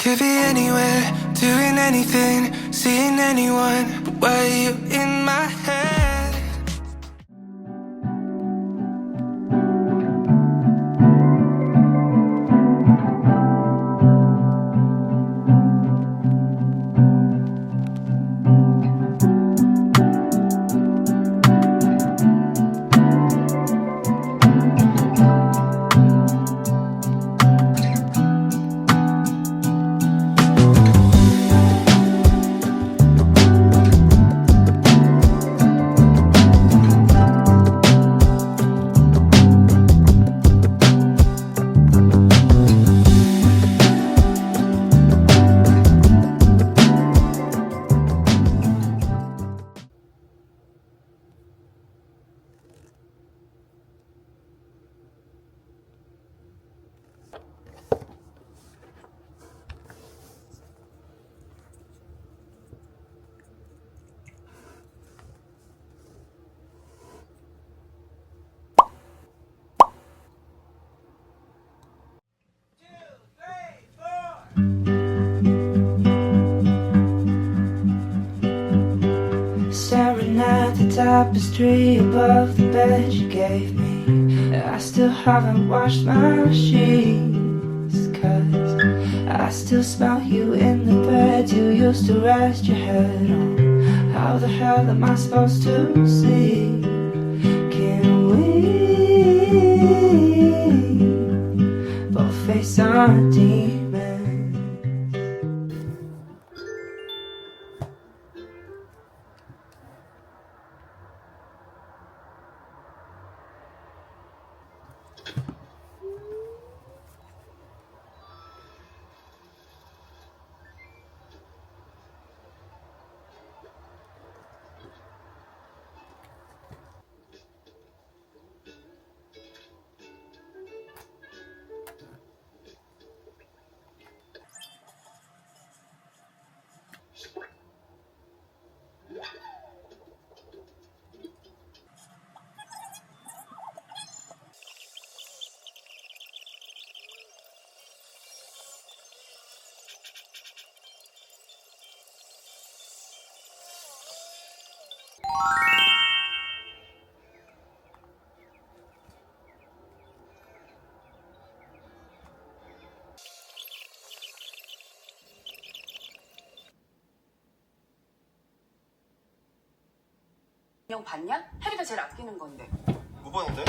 could be anywhere, doing anything, seeing anyone, but why are you in my head? Staring at the tapestry above the bed you gave me. I still haven't washed my sheets, 'cause I still smell you in the bed you used to rest your head on. How the hell am I supposed to see? Can we both face our demons? 인형 봤냐? 해리가 제일 아끼는 건데. 못 봤는데?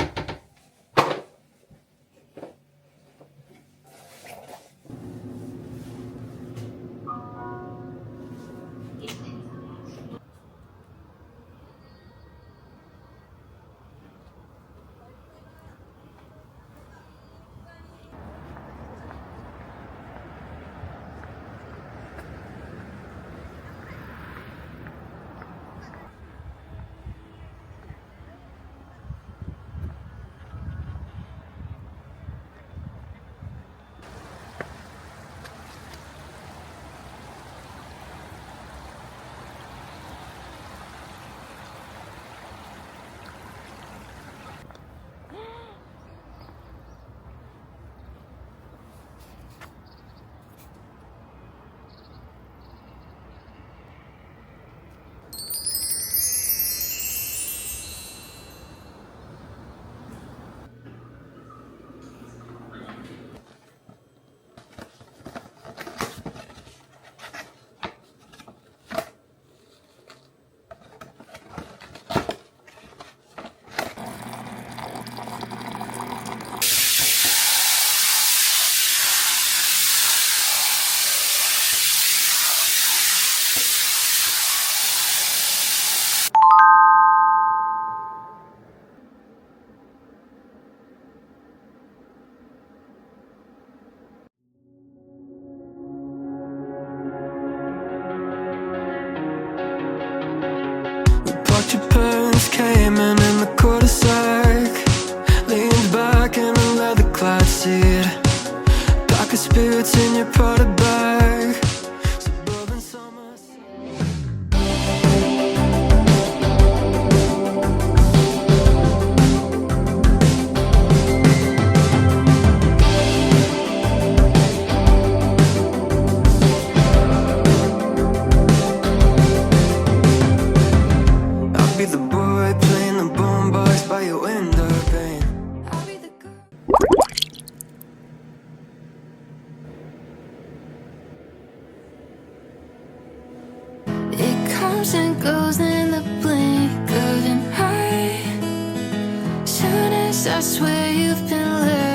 comes and goes in the blink of an eye. Soon as I swear you've been left